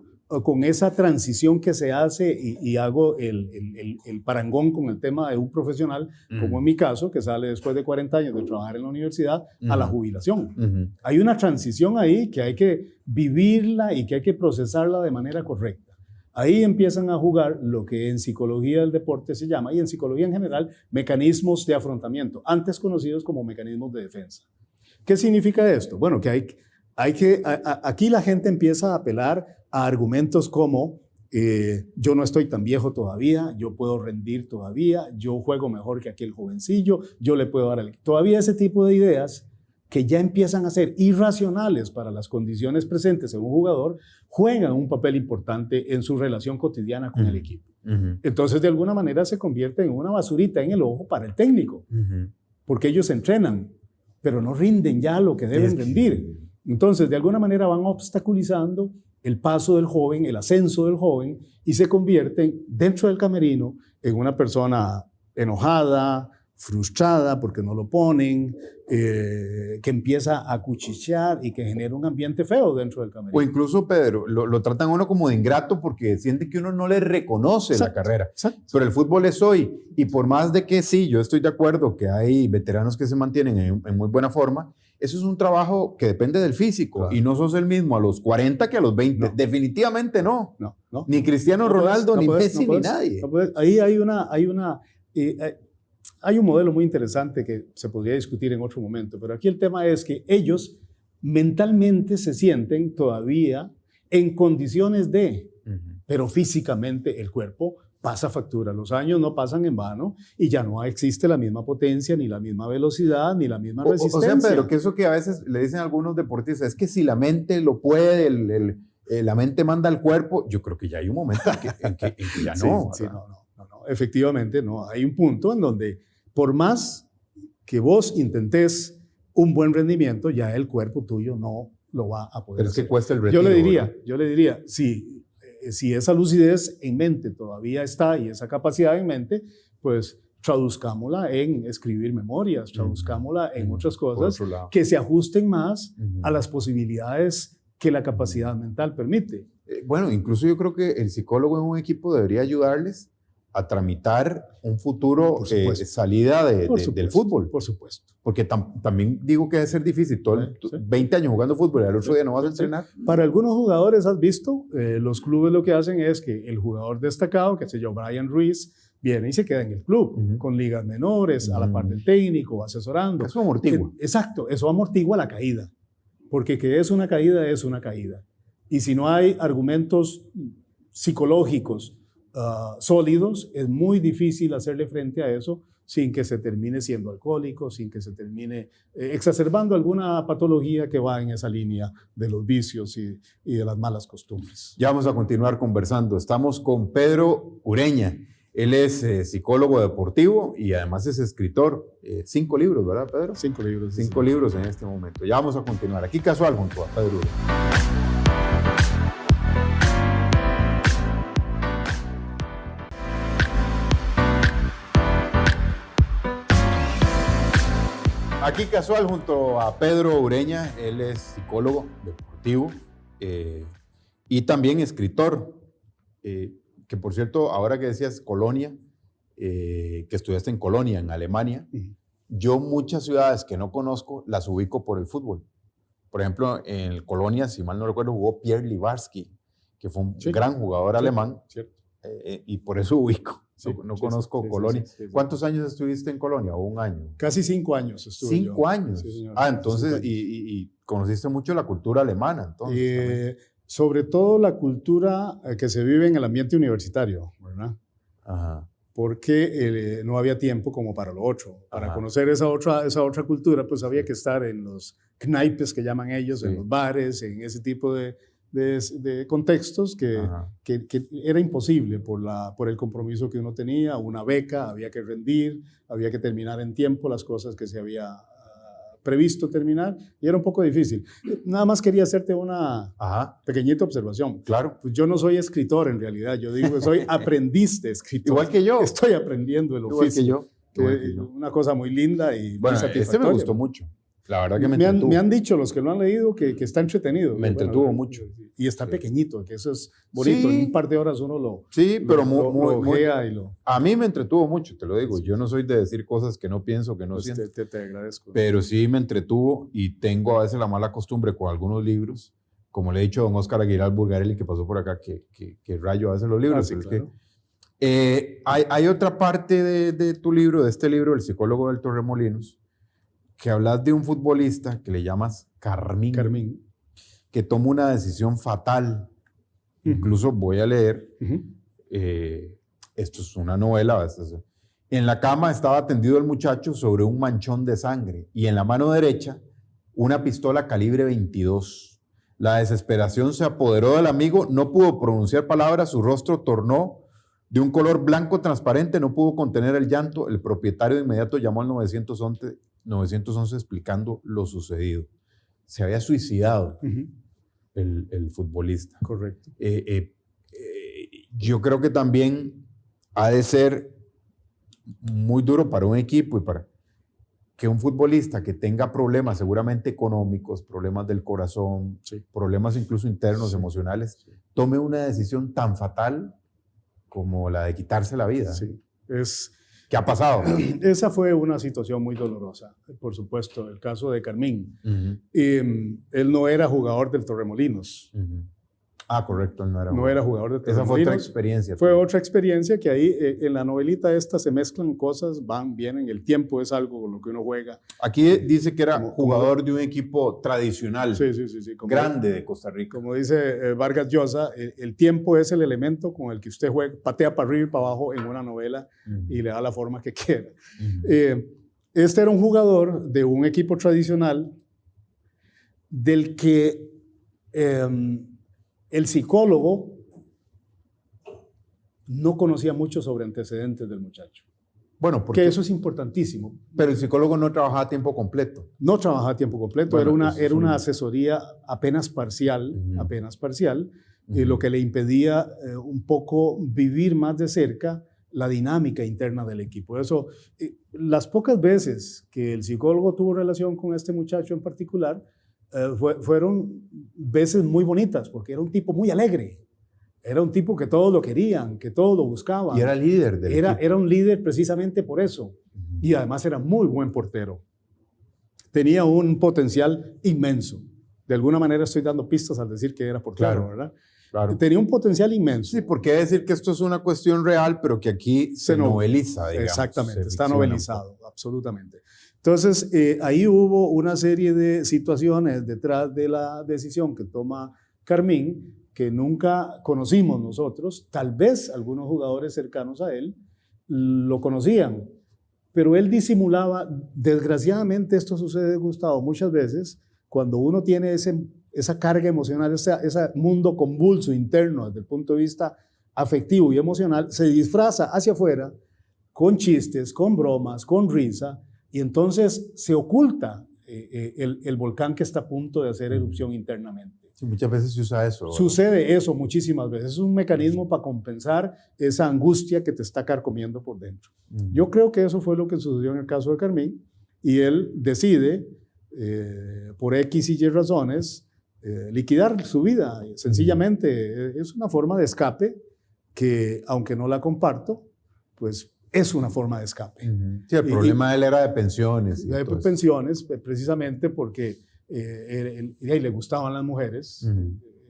con esa transición que se hace y hago el parangón con el tema de un profesional, como en mi caso, que sale después de 40 años de trabajar en la universidad a la jubilación. Hay una transición ahí que hay que vivirla y que hay que procesarla de manera correcta. Ahí empiezan a jugar lo que en psicología del deporte se llama, y en psicología en general, mecanismos de afrontamiento, antes conocidos como mecanismos de defensa. ¿Qué significa esto? Bueno, que aquí la gente empieza a apelar a argumentos como yo no estoy tan viejo todavía, yo puedo rendir todavía, yo juego mejor que aquel jovencillo, yo le puedo dar el... Todavía ese tipo de ideas que ya empiezan a ser irracionales para las condiciones presentes en un jugador, juegan un papel importante en su relación cotidiana con el equipo. Entonces, de alguna manera se convierte en una basurita en el ojo para el técnico, porque ellos entrenan, pero no rinden ya lo que deben rendir. Entonces, de alguna manera van obstaculizando el paso del joven, el ascenso del joven, y se convierten dentro del camerino en una persona enojada, frustrada porque no lo ponen, que empieza a cuchichear y que genera un ambiente feo dentro del camerino. O incluso, Pedro, lo tratan a uno como de ingrato porque siente que uno no le reconoce la carrera. Exacto. Pero el fútbol es hoy. Y por más de que sí, yo estoy de acuerdo que hay veteranos que se mantienen en muy buena forma, eso es un trabajo que depende del físico. Claro. Y no sos el mismo a los 40 que a los 20. No. Definitivamente no. Ni Cristiano Ronaldo, ni Messi, ni nadie. Ahí hay un modelo muy interesante que se podría discutir en otro momento, pero aquí el tema es que ellos mentalmente se sienten todavía en condiciones de, pero físicamente el cuerpo pasa factura. Los años no pasan en vano y ya no existe la misma potencia, ni la misma velocidad, ni la misma resistencia. O sea, Pedro, que eso que a veces le dicen a algunos deportistas, es que si la mente lo puede, la mente manda al cuerpo, yo creo que ya hay un momento en que ya no. Sí, no, efectivamente, no. Hay un punto en donde por más que vos intentes un buen rendimiento, ya el cuerpo tuyo no lo va a poder hacer. Pero es que cuesta el retiro. Yo le diría, si esa lucidez en mente todavía está y esa capacidad en mente, pues traduzcámosla en escribir memorias, traduzcámosla en otras cosas que se ajusten más a las posibilidades que la capacidad mental permite. Bueno, incluso yo creo que el psicólogo en un equipo debería ayudarles a tramitar un futuro salida del fútbol. Por supuesto. Porque también digo que debe ser difícil. 20 años jugando fútbol y al otro día no vas a entrenar. Para algunos jugadores, has visto, los clubes lo que hacen es que el jugador destacado, que se llama Brian Ruiz, viene y se queda en el club, con ligas menores, a la par del técnico, asesorando. Eso amortigua. Exacto, eso amortigua la caída. Porque que es una caída, es una caída. Y si no hay argumentos psicológicos sólidos, es muy difícil hacerle frente a eso sin que se termine siendo alcohólico, sin que se termine exacerbando alguna patología que va en esa línea de los vicios y de las malas costumbres. Ya vamos a continuar conversando. Estamos con Pedro Ureña. Él es psicólogo deportivo y además es escritor. 5 libros, ¿verdad, Pedro? 5 libros. 5 libros en este momento. Ya vamos a continuar. Aquí Casual junto a Pedro Ureña. Aquí Casual junto a Pedro Ureña, él es psicólogo deportivo y también escritor, que por cierto, ahora que decías Colonia, que estudiaste en Colonia, en Alemania, yo muchas ciudades que no conozco las ubico por el fútbol. Por ejemplo, en Colonia, si mal no recuerdo, jugó Pierre Libarski, que fue un gran jugador alemán, y por eso ubico. No conozco Colonia. Sí. ¿Cuántos años estuviste en Colonia? ¿O un año? Casi 5 años estuve. 5 años. Sí, señor. Entonces, y conociste mucho la cultura alemana, entonces. Sobre todo la cultura que se vive en el ambiente universitario, ¿verdad? Ajá. Porque no había tiempo como para lo otro. Para conocer esa otra cultura, pues había que estar en los knaipes que llaman ellos, en los bares, en ese tipo de contextos que era imposible por el compromiso que uno tenía, una beca, había que rendir, había que terminar en tiempo las cosas que se había previsto terminar y era un poco difícil. Nada más quería hacerte una pequeñita observación. Claro. Pues yo no soy escritor en realidad, yo digo que soy aprendiz de escritor. Igual que yo. Estoy aprendiendo el oficio. Igual que yo. Una cosa muy linda y bueno, muy satisfactoria. Me gustó mucho. La verdad que me entretuvo. Me han dicho los que lo han leído que está entretenido. Me entretuvo mucho. Y está pequeñito, que eso es bonito. En un par de horas uno lo ojea y lo... A mí me entretuvo mucho, te lo digo. Yo no soy de decir cosas que no pienso, que no siento. Te agradezco. Pero sí me entretuvo y tengo a veces la mala costumbre con algunos libros, como le he dicho a don Oscar Aguilar Bulgarelli, que pasó por acá, que rayo a veces los libros. Sí, claro. Hay otra parte de tu libro, de este libro, El psicólogo del Torremolinos, que hablas de un futbolista que le llamas Carmín, que toma una decisión fatal. Incluso voy a leer, esto es una novela. En la cama estaba tendido el muchacho sobre un manchón de sangre y en la mano derecha una pistola calibre 22. La desesperación se apoderó del amigo, no pudo pronunciar palabras, su rostro tornó de un color blanco transparente, no pudo contener el llanto. El propietario de inmediato llamó al 911 explicando lo sucedido. Se había suicidado. el futbolista. Correcto. Yo creo que también ha de ser muy duro para un equipo y para que un futbolista que tenga problemas seguramente económicos, problemas del corazón, Sí. problemas incluso internos, Sí. emocionales, tome una decisión tan fatal como la de quitarse la vida. Sí. ¿Qué ha pasado? Esa fue una situación muy dolorosa, por supuesto, el caso de Carmín. Uh-huh. Él no era jugador del Torremolinos. Uh-huh. Ah, correcto, él no era No era jugador de Torremolinos. Esa fue otra experiencia. Fue otra experiencia que ahí en la novelita esta se mezclan cosas, van, vienen, el tiempo es algo con lo que uno juega. Aquí dice que era jugador de un equipo tradicional, sí, grande de Costa Rica. Como dice Vargas Llosa, el tiempo es el elemento con el que usted juega, patea para arriba y para abajo en una novela y le da la forma que quiera. Este era un jugador de un equipo tradicional del que el psicólogo no conocía mucho sobre antecedentes del muchacho. Bueno, porque eso es importantísimo. Pero el psicólogo no trabajaba a tiempo completo. No trabajaba a tiempo completo, bueno, era una asesoría apenas parcial, lo que le impedía un poco vivir más de cerca la dinámica interna del equipo. Eso, las pocas veces que el psicólogo tuvo relación con este muchacho en particular, fueron veces muy bonitas, porque era un tipo muy alegre. Era un tipo que todos lo querían, que todos lo buscaban. Y era líder del equipo. Era un líder precisamente por eso. Y además era muy buen portero. Tenía un potencial inmenso. De alguna manera estoy dando pistas al decir que era portero, ¿verdad? Claro. Tenía un potencial inmenso. Sí, porque hay que decir que esto es una cuestión real, pero que aquí se noveliza, digamos. Exactamente, está novelizado, absolutamente. Entonces, ahí hubo una serie de situaciones detrás de la decisión que toma Carmín que nunca conocimos nosotros. Tal vez algunos jugadores cercanos a él lo conocían, pero él disimulaba. Desgraciadamente esto sucede, Gustavo, muchas veces cuando uno tiene esa carga emocional, ese mundo convulso interno desde el punto de vista afectivo y emocional, se disfraza hacia afuera con chistes, con bromas, con risa, y entonces se oculta el volcán que está a punto de hacer erupción internamente. Sí, muchas veces se usa eso. Sucede eso muchísimas veces. Es un mecanismo para compensar esa angustia que te está carcomiendo por dentro. Yo creo que eso fue lo que sucedió en el caso de Carmín, y él decide, por X y Y razones, liquidar su vida. Sencillamente es una forma de escape que, aunque no la comparto, pues es una forma de escape. Sí, el problema de él era de pensiones. De pensiones, precisamente porque le gustaban las mujeres.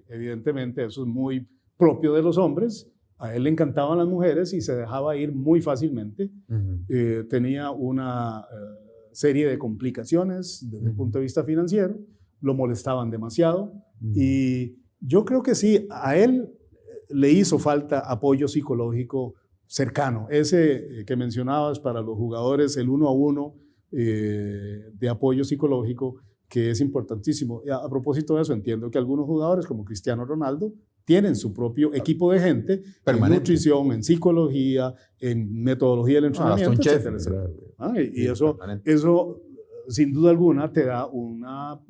Evidentemente eso es muy propio de los hombres. A él le encantaban las mujeres y se dejaba ir muy fácilmente. Tenía una serie de complicaciones desde el punto de vista financiero. Lo molestaban demasiado. Y yo creo que sí, a él le hizo falta apoyo psicológico cercano. Ese que mencionabas para los jugadores, el 1 a 1 de apoyo psicológico, que es importantísimo. Y a propósito de eso, entiendo que algunos jugadores, como Cristiano Ronaldo, tienen su propio equipo de gente en nutrición, en psicología, en metodología del entrenamiento, etcétera, etcétera. Y eso, sin duda alguna, te da una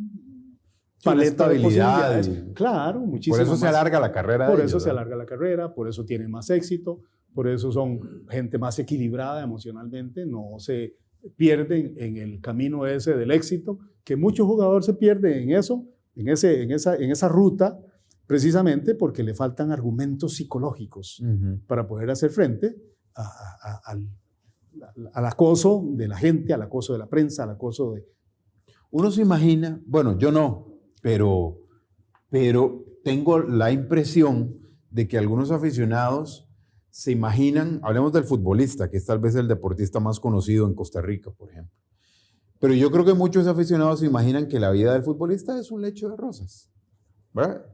paleta de posibilidades. Claro, muchísimo. Por eso se alarga la carrera. Por eso se alarga la carrera, por eso tienen más éxito, por eso son gente más equilibrada emocionalmente, no se pierden en el camino ese del éxito, que muchos jugadores se pierden en eso, en esa ruta, precisamente porque le faltan argumentos psicológicos para poder hacer frente al acoso de la gente, al acoso de la prensa, al acoso de... Uno se imagina, bueno, yo no, pero tengo la impresión de que algunos aficionados se imaginan, hablemos del futbolista, que es tal vez el deportista más conocido en Costa Rica, por ejemplo. Pero yo creo que muchos aficionados se imaginan que la vida del futbolista es un lecho de rosas, ¿verdad?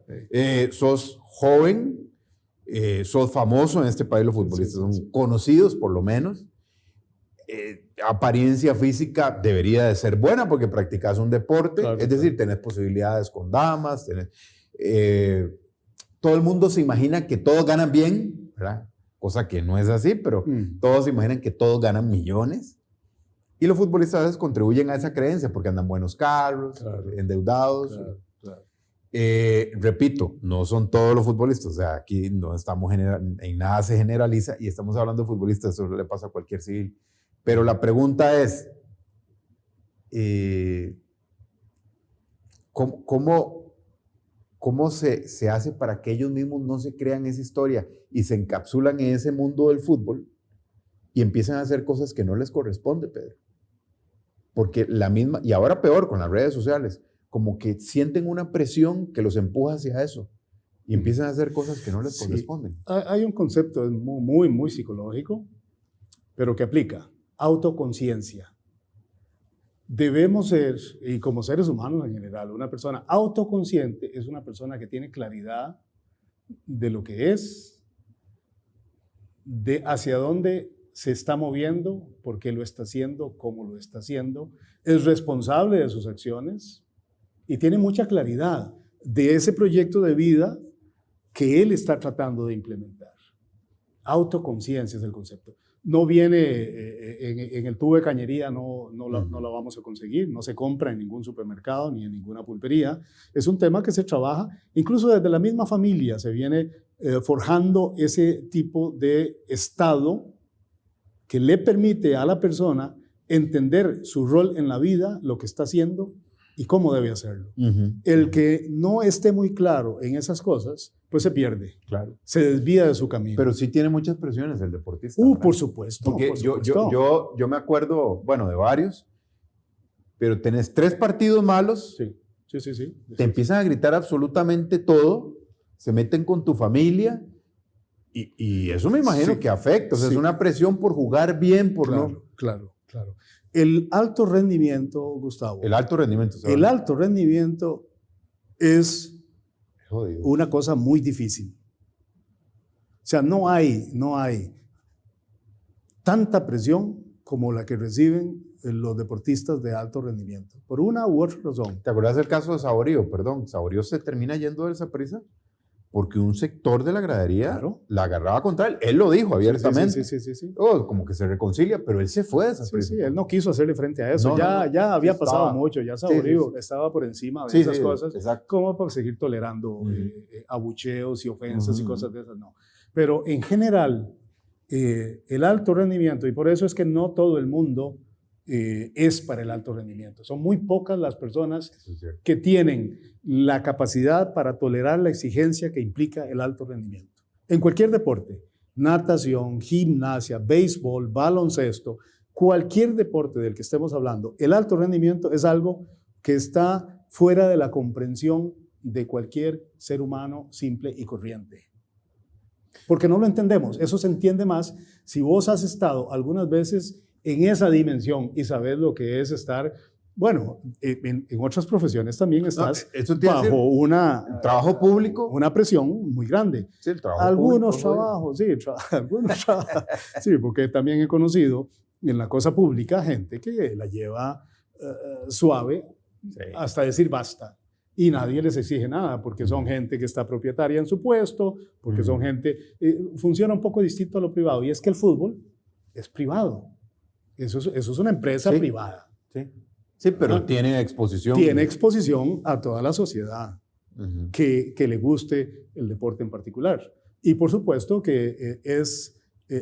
Sos joven, sos famoso en este país, los futbolistas son conocidos por lo menos. Apariencia física debería de ser buena porque practicas un deporte, claro, es decir, tenés posibilidades con damas, todo el mundo se imagina que todos ganan bien, ¿verdad? Cosa que no es así, pero todos se imaginan que todos ganan millones. Y los futbolistas a veces contribuyen a esa creencia porque andan buenos carros, endeudados. Repito, no son todos los futbolistas, o sea, aquí no estamos en nada se generaliza y estamos hablando de futbolistas, eso le pasa a cualquier civil. Pero la pregunta es, ¿cómo se hace para que ellos mismos no se crean esa historia y se encapsulan en ese mundo del fútbol y empiezan a hacer cosas que no les corresponde, Pedro? Porque la misma, y ahora peor con las redes sociales, como que sienten una presión que los empuja hacia eso y empiezan a hacer cosas que no les corresponden. Hay un concepto muy, muy psicológico, pero que aplica, autoconciencia. Debemos ser, y como seres humanos en general, una persona autoconsciente es una persona que tiene claridad de lo que es, de hacia dónde se está moviendo, por qué lo está haciendo, cómo lo está haciendo, es responsable de sus acciones y tiene mucha claridad de ese proyecto de vida que él está tratando de implementar. Autoconciencia es el concepto. No viene en el tubo de cañería, no la vamos a conseguir, no se compra en ningún supermercado ni en ninguna pulpería. Es un tema que se trabaja, incluso desde la misma familia se viene forjando ese tipo de estado que le permite a la persona entender su rol en la vida, lo que está haciendo y cómo debe hacerlo. El que no esté muy claro en esas cosas, pues se pierde, claro, se desvía de su camino. Pero sí tiene muchas presiones el deportista. Por supuesto. Porque por supuesto. yo me acuerdo, bueno, de varios, pero tenés 3 partidos malos, Sí. Te empiezan a gritar absolutamente todo, se meten con tu familia y eso me imagino que afecta. O sea, es una presión por jugar bien, por no... Claro. El alto rendimiento, Gustavo. El alto rendimiento. El alto rendimiento es jodido. Una cosa muy difícil. O sea, no hay tanta presión como la que reciben los deportistas de alto rendimiento, por una u otra razón. ¿Te acuerdas del caso de Saborío? Perdón, Saborío se termina yendo del Saprissa porque un sector de la gradería la agarraba contra él. Él lo dijo abiertamente. Sí. Como que se reconcilia, pero él se fue de Saprissa. Sí, él no quiso hacerle frente a eso. Ya había pasado mucho, ya Saborío estaba por encima de esas cosas, como para seguir tolerando abucheos y ofensas y cosas de esas, no. Pero en general, el alto rendimiento, y por eso es que no todo el mundo es para el alto rendimiento. Son muy pocas las personas que tienen la capacidad para tolerar la exigencia que implica el alto rendimiento. En cualquier deporte, natación, gimnasia, béisbol, baloncesto, cualquier deporte del que estemos hablando, el alto rendimiento es algo que está fuera de la comprensión de cualquier ser humano simple y corriente. Porque no lo entendemos. Eso se entiende más si vos has estado algunas veces en esa dimensión y sabes lo que es estar, bueno, en otras profesiones también estás bajo un trabajo público, una presión muy grande. Sí, el trabajo algunos público, trabajos, algunos trabajos, sí, porque también he conocido en la cosa pública gente que la lleva suave hasta decir basta. Y nadie les exige nada, porque son gente que está propietaria en su puesto, porque son gente... funciona un poco distinto a lo privado, y es que el fútbol es privado. Eso es una empresa privada. Sí, pero tiene exposición. Tiene exposición a toda la sociedad que le guste el deporte en particular. Y por supuesto que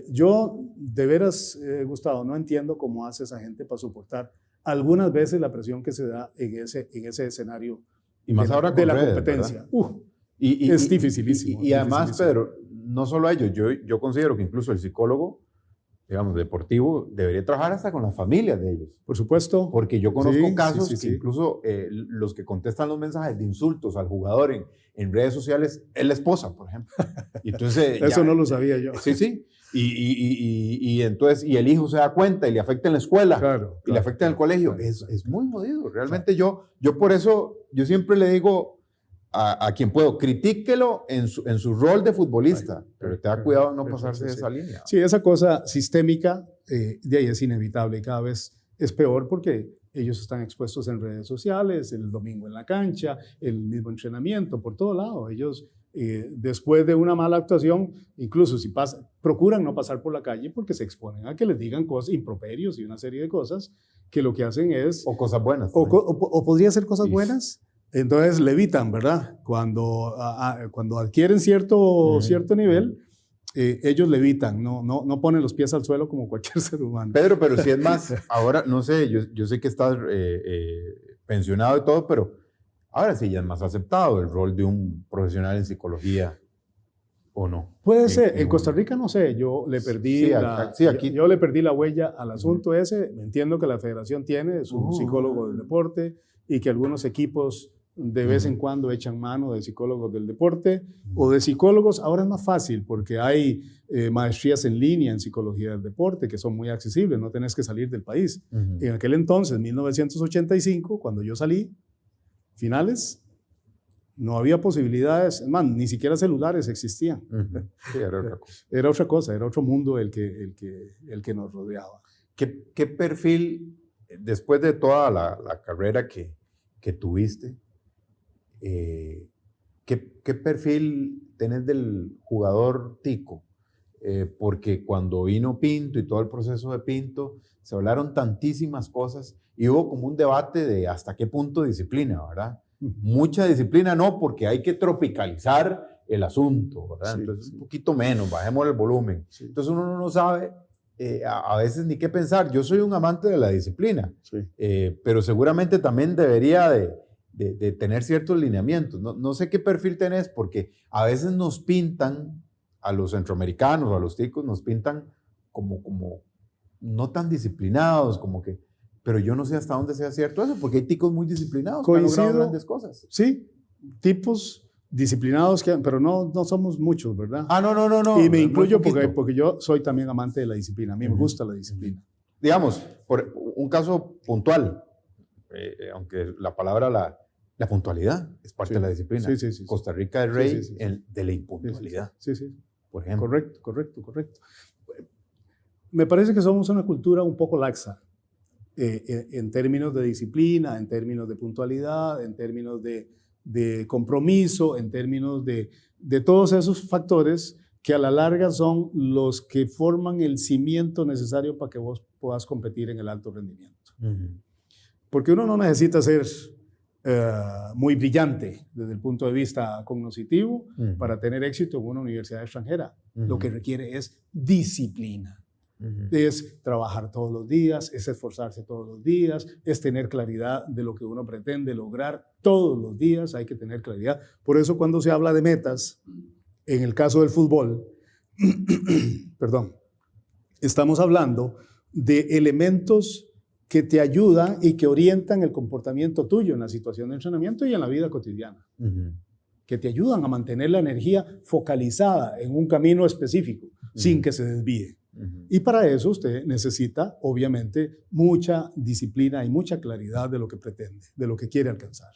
yo de veras, Gustavo, no entiendo cómo hace esa gente para soportar algunas veces la presión que se da en ese escenario. Y más ahora de con la redes, competencia. Es dificilísimo. Y además, Pedro, no solo a ellos, yo considero que incluso el psicólogo, digamos, deportivo, debería trabajar hasta con las familias de ellos. Por supuesto. Porque yo conozco casos que incluso los que contestan los mensajes de insultos al jugador en redes sociales es la esposa, por ejemplo. Y entonces, eso no lo sabía yo. Sí. Y entonces, y el hijo se da cuenta y le afecta en la escuela, y le afecta en el colegio. Es muy jodido. Realmente yo por eso, yo siempre le digo a quien puedo, critíquelo en su rol de futbolista, pero tenga cuidado en no pasarse de esa línea. Sí, esa cosa sistémica de ahí es inevitable y cada vez es peor porque ellos están expuestos en redes sociales, el domingo en la cancha, el mismo entrenamiento, por todo lado. Ellos, después de una mala actuación, incluso si procuran no pasar por la calle porque se exponen a que les digan cosas, improperios y una serie de cosas que lo que hacen es... O cosas buenas. O podría ser cosas buenas. Entonces levitan, ¿verdad? Cuando adquieren cierto nivel, ellos levitan, no ponen los pies al suelo como cualquier ser humano. Pedro, pero si es más, ahora, no sé, yo sé que estás pensionado y todo, pero ahora sí ya es más aceptado el rol de un profesional en psicología, ¿o no? Puede ser, en Costa Rica no sé, yo le perdí, yo le perdí la huella al asunto ese. Entiendo que la federación tiene su psicólogo del deporte y que algunos equipos de vez en cuando echan mano de psicólogos del deporte o de psicólogos. Ahora es más fácil porque hay maestrías en línea en psicología del deporte que son muy accesibles, no tenés que salir del país. En aquel entonces, 1985, cuando yo salí, finales, no había posibilidades, man, ni siquiera celulares existían. Sí, era otra cosa. Era otra cosa, era otro mundo el que nos rodeaba. ¿Qué perfil, después de toda la carrera que tuviste, ¿qué perfil tenés del jugador tico? Porque cuando vino Pinto y todo el proceso de Pinto, se hablaron tantísimas cosas y hubo como un debate de hasta qué punto disciplina, ¿verdad? Mucha disciplina no, porque hay que tropicalizar el asunto, ¿verdad? Sí, entonces un poquito menos, bajemos el volumen. Sí. Entonces uno no sabe a veces ni qué pensar. Yo soy un amante de la disciplina, pero seguramente también debería de tener ciertos lineamientos. No sé qué perfil tenés, porque a veces nos pintan, a los centroamericanos o a los ticos, nos pintan como no tan disciplinados, como que, pero yo no sé hasta dónde sea cierto eso, porque hay ticos muy disciplinados que han logrado grandes cosas. Sí, tipos disciplinados, pero no somos muchos, ¿verdad? No. Y me incluyo porque yo soy también amante de la disciplina. A mí me gusta la disciplina. Digamos, por un caso puntual, aunque la palabra, la puntualidad es parte de la disciplina. Sí. Costa Rica es rey de la impuntualidad. Sí. Por ejemplo. Correcto. Me parece que somos una cultura un poco laxa en términos de disciplina, en términos de puntualidad, en términos de compromiso, en términos de todos esos factores que a la larga son los que forman el cimiento necesario para que vos puedas competir en el alto rendimiento. Porque uno no necesita ser muy brillante desde el punto de vista cognoscitivo para tener éxito en una universidad extranjera. Lo que requiere es disciplina. Es trabajar todos los días, es esforzarse todos los días, es tener claridad de lo que uno pretende lograr todos los días. Hay que tener claridad. Por eso cuando se habla de metas, en el caso del fútbol, perdón, estamos hablando de elementos que te ayudan y que orientan el comportamiento tuyo en la situación de entrenamiento y en la vida cotidiana, que te ayudan a mantener la energía focalizada en un camino específico, sin que se desvíe. Y para eso usted necesita, obviamente, mucha disciplina y mucha claridad de lo que pretende, de lo que quiere alcanzar.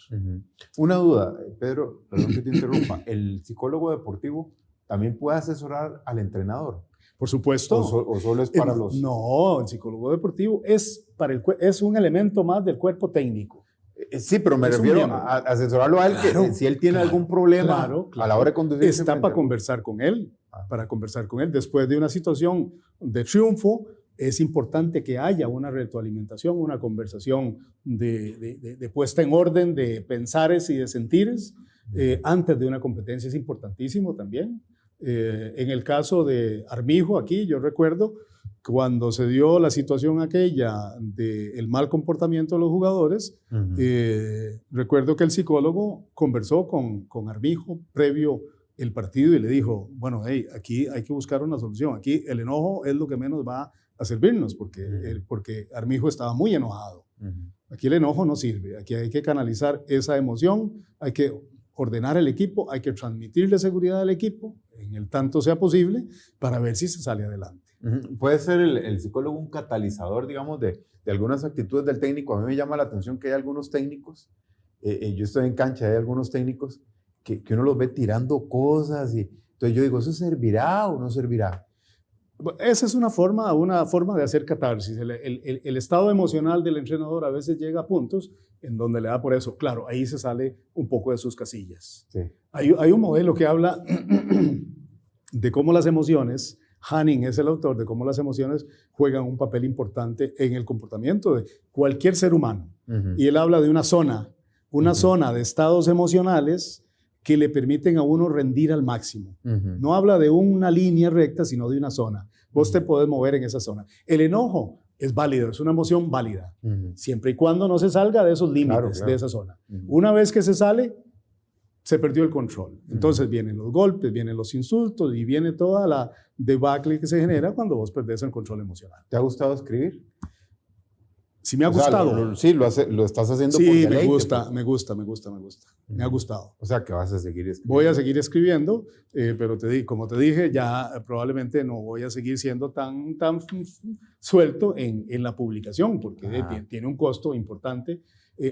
Una duda, Pedro, perdón que te interrumpa. ¿El psicólogo deportivo también puede asesorar al entrenador? Por supuesto. ¿O solo es para los...? No, el psicólogo deportivo es un elemento más del cuerpo técnico. Sí, pero me refiero a asesorarlo a él, que si él tiene algún problema a la hora de conducir. Está para conversar con él. Para conversar con él. Después de una situación de triunfo, es importante que haya una retroalimentación, una conversación de puesta en orden de pensares y de sentires. Antes de una competencia es importantísimo también. En el caso de Armijo, aquí yo recuerdo cuando se dio la situación aquella del mal comportamiento de los jugadores, recuerdo que el psicólogo conversó con Armijo previo el partido y le dijo, bueno, hey, aquí hay que buscar una solución. Aquí el enojo es lo que menos va a servirnos porque Armijo estaba muy enojado. Aquí el enojo no sirve. Aquí hay que canalizar esa emoción, hay que ordenar el equipo, hay que transmitirle seguridad al equipo en el tanto sea posible para ver si se sale adelante. ¿Puede ser el psicólogo un catalizador, digamos, de algunas actitudes del técnico? A mí me llama la atención que hay algunos técnicos, yo estoy en cancha, hay algunos técnicos que uno los ve tirando cosas y entonces yo digo, ¿eso servirá o no servirá? Esa es una forma de hacer catarsis. El estado emocional del entrenador a veces llega a puntos en donde le da por eso. Claro, ahí se sale un poco de sus casillas. Sí. Hay un modelo que habla de cómo las emociones, Hanning es el autor, de cómo las emociones juegan un papel importante en el comportamiento de cualquier ser humano. Y él habla de una zona una zona de estados emocionales que le permiten a uno rendir al máximo. No habla de una línea recta, sino de una zona. Vos te podés mover en esa zona. El enojo es válido, es una emoción válida, siempre y cuando no se salga de esos límites, de esa zona. Una vez que se sale, se perdió el control. Entonces vienen los golpes, vienen los insultos y viene toda la debacle que se genera cuando vos perdés el control emocional. ¿Te ha gustado escribir? Sí me ha gustado. Sí, lo estás haciendo por Sí, deleite, me gusta. Me ha gustado. O sea, que vas a seguir escribiendo. Voy a seguir escribiendo, pero como te dije, ya probablemente no voy a seguir siendo tan suelto en la publicación, porque tiene un costo importante,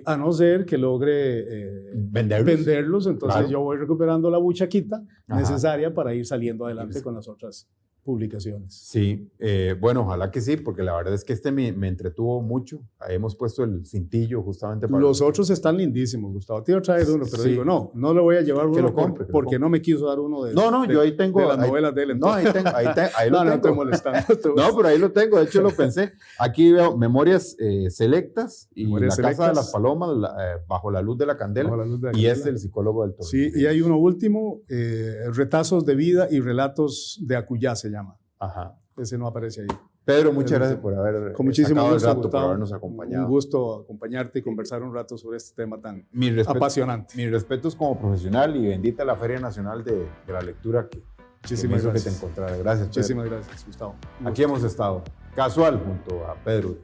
a no ser que logre venderlos. Entonces yo voy recuperando la buchaquita necesaria para ir saliendo adelante con las otras publicaciones. Sí, bueno, ojalá que sí, porque la verdad es que me entretuvo mucho. Hemos puesto el cintillo justamente para... Los otros están lindísimos, Gustavo. Te iba a traer uno, pero digo, no le voy a llevar uno porque no me quiso dar uno de yo ahí tengo... de las novelas de él. Entonces. No, ahí lo tengo. No estoy molestando. No, pero ahí lo tengo, de hecho lo pensé. Aquí veo Memorias Selectas y La Casa de las Palomas, Bajo la Luz de la Candela, y El Psicólogo del Toro. Sí, y hay uno último, Retazos de Vida y Relatos de Acuyá se llama. Ajá. Ese no aparece ahí. Pedro, muchas gracias por haber sacado el rato, por habernos acompañado. Un gusto acompañarte y conversar un rato sobre este tema tan apasionante. Mis respetos como profesional y bendita la Feria Nacional de la Lectura que me hizo que te encontrara. Gracias, Pedro. Muchísimas gracias, Gustavo. Aquí hemos estado, casual, junto a Pedro